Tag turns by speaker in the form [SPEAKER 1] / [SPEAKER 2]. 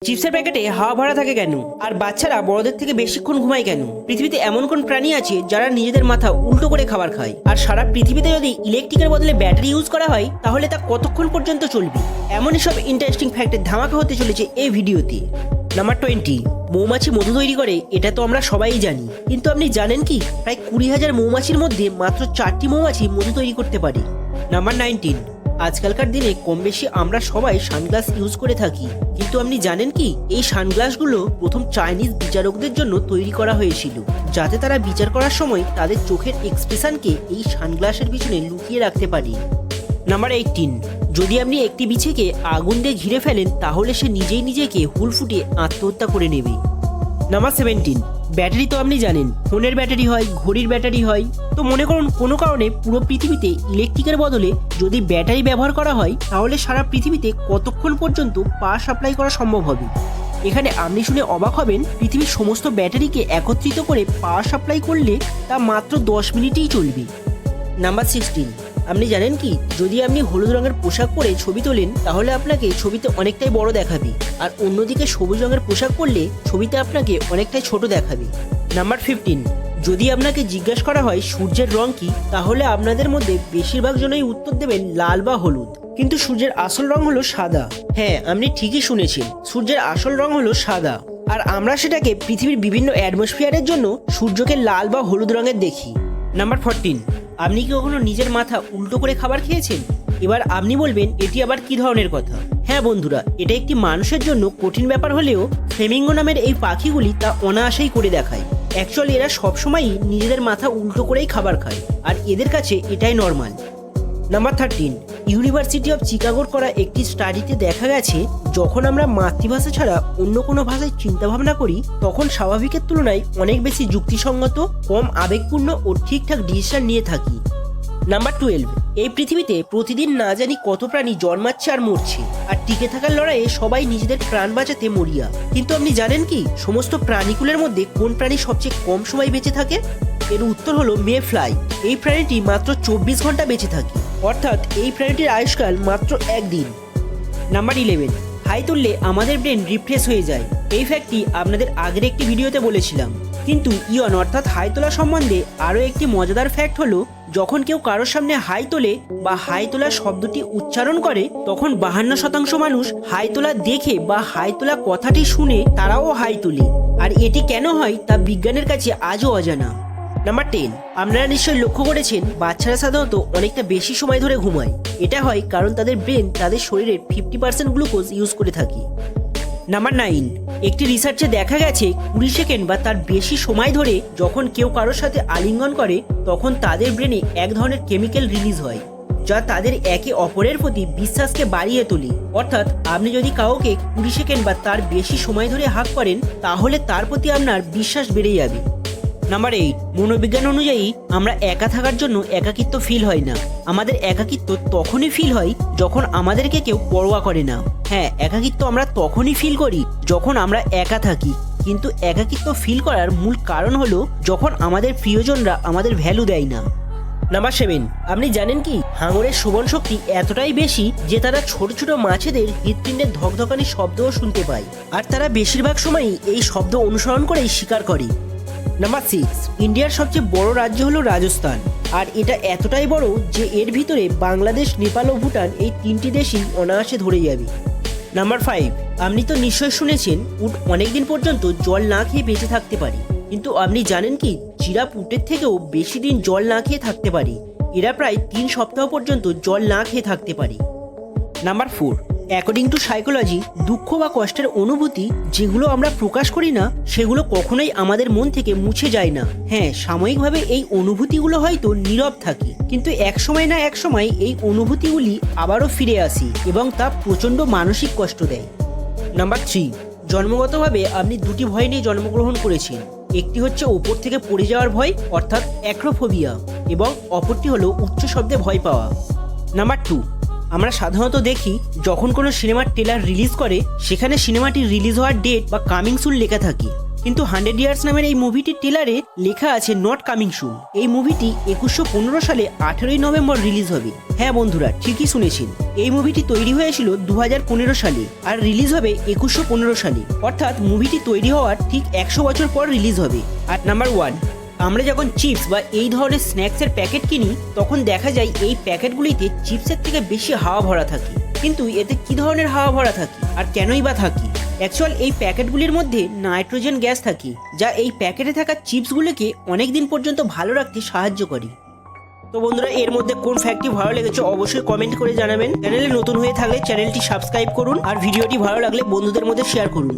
[SPEAKER 1] চিপসের প্যাকেটে হাওয়া ভরা থাকে কেন? আর বাচ্চারা বড়দের থেকে বেশিক্ষণ ঘুমায় কেন? পৃথিবীতে এমন কোন প্রাণী আছে যারা নিজেদের মাথা উল্টো করে খাবার খায়? আর সারা পৃথিবীতে যদি ইলেকট্রিকের বদলে ব্যাটারি ইউজ করা হয় তাহলে তা কতক্ষণ পর্যন্ত চলবে? এমনই সব ইন্টারেস্টিং ফ্যাক্টের ধামাকা হতে চলেছে এই ভিডিওতে। নাম্বার 20, মৌমাছি মধু তৈরি করে, এটা তো আমরা সবাই জানি, কিন্তু আপনি জানেন কি প্রায় 20,000 মৌমাছির মধ্যে মাত্র 4টি মৌমাছি মধু তৈরি করতে পারে। নাম্বার 19, আজকালকার দিনে কম বেশি আমরা সবাই সানগ্লাস ইউজ করে থাকি, কিন্তু আপনি জানেন কি এই সানগ্লাসগুলো প্রথম চাইনিজ বিচারকদের জন্য তৈরি করা হয়েছিল, যাতে তারা বিচার করার সময় তাদের চোখের এক্সপ্রেশনকে এই সানগ্লাসের পিছনে লুকিয়ে রাখতে পারে। নাম্বার 18, যদি আপনি একটি বিছেকে আগুন দিয়ে ঘিরে ফেলেন তাহলে সে নিজেই নিজেকে হুল ফুটিয়ে আত্মহত্যা করে নেবে। নাম্বার 17, ব্যাটারি তো আপনি জানেন, ফোনের ব্যাটারি হয়, ঘড়ির ব্যাটারি হয়। তো মনে করুন কোনো কারণে পুরো পৃথিবীতে ইলেকট্রিকের বদলে যদি ব্যাটারি ব্যবহার করা হয় তাহলে সারা পৃথিবীতে কতক্ষণ পর্যন্ত পাওয়ার সাপ্লাই করা সম্ভব হবে? এখানে আপনি শুনে অবাক হবেন, পৃথিবীর সমস্ত ব্যাটারিকে একত্রিত করে পাওয়ার সাপ্লাই করলে তা মাত্র 10 মিনিটেই চলবে। নাম্বার 16, আপনি জানেন কি যদি আপনি হলুদ রঙের পোশাক পরে ছবি তোলেন তাহলে আপনাকে ছবিতে অনেকটাই বড় দেখাবে, আর অন্যদিকে সবুজ রঙের পোশাক পরলে ছবিতে আপনাকে অনেকটাই ছোট দেখাবে। নাম্বার 15, যদি আপনাকে জিজ্ঞাসা করা হয় সূর্যের রং কি, তাহলে আপনাদের মধ্যে বেশিরভাগ জনই উত্তর দেবেন লাল বা হলুদ, কিন্তু সূর্যের আসল রং হলো সাদা। হ্যাঁ, আপনি ঠিকই শুনেছেন, সূর্যের আসল রং হলো সাদা, আর আমরা সেটাকে পৃথিবীর বিভিন্ন অ্যাটমসফিয়ারের জন্য সূর্যকে লাল বা হলুদ রঙের দেখি। নাম্বার 14, আপনি কি কখনো নিজের মাথা উল্টো করে খাবার খেয়েছেন? এবার আপনি বলবেন এটি আবার কি ধরনের কথা? হ্যাঁ বন্ধুরা, এটা একটি মানুষের জন্য কঠিন ব্যাপার হলেও ফ্লেমিঙ্গো নামের এই পাখিগুলি তা অনায়াসেই করে দেখায়। অ্যাকচুয়ালি এরা সবসময়ই নিজেদের মাথা উল্টো করেই খাবার খায়, আর এদের কাছে এটাই নর্মাল। নাম্বার 13, ইউনিভার্সিটি অফ চিকাগোর করা একটি স্টাডিতে দেখা গেছে যখন আমরা মাতৃভাষা ছাড়া অন্য কোনো ভাষায় চিন্তাভাবনা করি তখন স্বাভাবিকের তুলনায় অনেক বেশি যুক্তিসঙ্গত, কম আবেগপূর্ণ ও ঠিকঠাক ডিসিশন নিয়ে থাকি। নাম্বার 12, এই পৃথিবীতে প্রতিদিন না জানি কত প্রাণী জন্মাচ্ছে আর মরছে, আর টিকে থাকার লড়াইয়ে সবাই নিজেদের প্রাণ বাঁচাতে মরিয়া, কিন্তু আপনি জানেন কি সমস্ত প্রাণীকুলের মধ্যে কোন প্রাণী সবচেয়ে কম সময় বেঁচে থাকে? এর উত্তর হলো মে ফ্লাই। এই প্রাণীটি মাত্র 24 ঘন্টা বেঁচে থাকে, অর্থাৎ এই প্রাণীটির আয়ুষ্কাল মাত্র 1 দিন। নাম্বার 11, হাই তুললে আমাদের ব্রেন রিফ্রেশ হয়ে যায়। এই ফ্যাক্টটি আপনাদের আগের একটি ভিডিওতে বলেছিলাম, কিন্তু ইয়ন অর্থাৎ হাই তোলা সম্বন্ধে আরও একটি মজাদার ফ্যাক্ট হলো যখন কেউ কারোর সামনে হাই তোলে বা হাই তোলা শব্দটি উচ্চারণ করে তখন 52% মানুষ হাই তোলা দেখে বা হাই তোলা কথাটি শুনে তারাও হাই তোলে, আর এটি কেন হয় তা বিজ্ঞানের কাছে আজও অজানা। নাম্বার 10, আপনারা নিশ্চয়ই লক্ষ্য করেছেন বাচ্চারা সাধারণত অনেকটা বেশি সময় ধরে ঘুমায়। এটা হয় কারণ তাদের ব্রেন তাদের শরীরের 50% গ্লুকোজ ইউজ করে থাকে। নাম্বার 9, একটি রিসার্চে দেখা গেছে 20 সেকেন্ড বা তার বেশি সময় ধরে যখন কেউ কারোর সাথে আলিঙ্গন করে তখন তাদের ব্রেনে এক ধরনের কেমিক্যাল রিলিজ হয় যা তাদের একে অপরের প্রতি বিশ্বাসকে বাড়িয়ে তোলে। অর্থাৎ আপনি যদি কাউকে 20 সেকেন্ড বা তার বেশি সময় ধরে হাগ করেন তাহলে তার প্রতি আপনার বিশ্বাস বেড়ে যাবে। নাম্বার 8, মনোবিজ্ঞান অনুযায়ী আমরা একা থাকার জন্য একাকিত্ব ফিল হয় না, আমাদের একাকিত্ব তখনই ফিল হয় যখন আমাদেরকে কেউ পরোয়া করে না। হ্যাঁ, একাকিত্ব আমরা তখনই ফিল করি যখন আমরা একা থাকি, কিন্তু একাকিত্ব ফিল করার মূল কারণ হলো যখন আমাদের প্রিয়জনরা আমাদের ভ্যালু দেয় না। নাম্বার 7, আপনি জানেন কি হাঙরের শ্রবণ শক্তি এতটাই বেশি যে তারা ছোট ছোট মাছেদের হৃৎপিণ্ডের ধকধকানি শব্দও শুনতে পায়, আর তারা বেশিরভাগ সময়ই এই শব্দ অনুসরণ করেই শিকার করে। নাম্বার 6, ইন্ডিয়ার সবচেয়ে বড় রাজ্য হলো রাজস্থান, আর এটা এতটাই বড় যে এর ভিতরে বাংলাদেশ, নেপাল ও ভুটান এই 3টি দেশই অনায়াসে ধরে যাবে। নাম্বার 5, আপনি তো নিশ্চয় শুনেছেন উট অনেকদিন পর্যন্ত জল না খেয়ে বেঁচে থাকতে পারে, কিন্তু আপনি জানেন কি জিরাফ উটের থেকেও বেশি দিন জল না খেয়ে থাকতে পারে। এরা প্রায় 3 সপ্তাহ পর্যন্ত জল না খেয়ে থাকতে পারে। নাম্বার 4, অ্যাকর্ডিং টু সাইকোলজি, দুঃখ বা কষ্টের অনুভূতি যেগুলো আমরা প্রকাশ করি না সেগুলো কখনোই আমাদের মন থেকে মুছে যায় না। হ্যাঁ, সাময়িকভাবে এই অনুভূতিগুলো হয়তো নীরব থাকে, কিন্তু একসময় না একসময় এই অনুভূতিগুলি আবারও ফিরে আসে এবং তা প্রচণ্ড মানসিক কষ্ট দেয়। নাম্বার 3, জন্মগতভাবে আপনি 2টি ভয় নিয়ে জন্মগ্রহণ করেছেন। একটি হচ্ছে ওপর থেকে পড়ে যাওয়ার ভয় অর্থাৎ অ্যাক্রোফোবিয়া, এবং অপরটি হলো উচ্চ শব্দে ভয় পাওয়া। নাম্বার 2, আমরা সাধারণত দেখি যখন কোনো সিনেমার ট্রেলার রিলিজ করে সেখানে সিনেমাটি রিলিজ হওয়ার ডেট বা কামিং সুন লেখা থাকে, কিন্তু 100 ইয়ার্স নামের এই মুভিটির ট্রেলারে লেখা আছে নট কামিং সুন। এই মুভিটি 2115 সালে 18ই নভেম্বর রিলিজ হবে। হ্যাঁ বন্ধুরা, ঠিকই শুনেছেন, এই মুভিটি তৈরি হয়েছিল 2015 সালে আর রিলিজ হবে 2115 সালে, অর্থাৎ মুভিটি তৈরি হওয়ার ঠিক 100 বছর পর রিলিজ হবে। আর নাম্বার 1, আমরা যখন চিপস বা এই ধরনের স্ন্যাক্সের প্যাকেট কিনি তখন দেখা যায় এই প্যাকেটগুলিতে চিপসের থেকে বেশি হাওয়া ভরা থাকে। কিন্তু এতে কি ধরনের হাওয়া ভরা থাকে আর কেনই বা থাকে? অ্যাকচুয়াল এই প্যাকেটগুলির মধ্যে নাইট্রোজেন গ্যাস থাকে, যা এই প্যাকেটে থাকা চিপসগুলোকে অনেক দিন পর্যন্ত ভালো রাখতে সাহায্য করে। তো বন্ধুরা, এর মধ্যে কোন ফ্যাক্টটি ভালো লেগেছে অবশ্যই কমেন্ট করে জানাবেন। চ্যানেলে নতুন হয়ে থাকলে চ্যানেলটি সাবস্ক্রাইব করুন আর ভিডিওটি ভালো লাগলে বন্ধুদের মধ্যে শেয়ার করুন।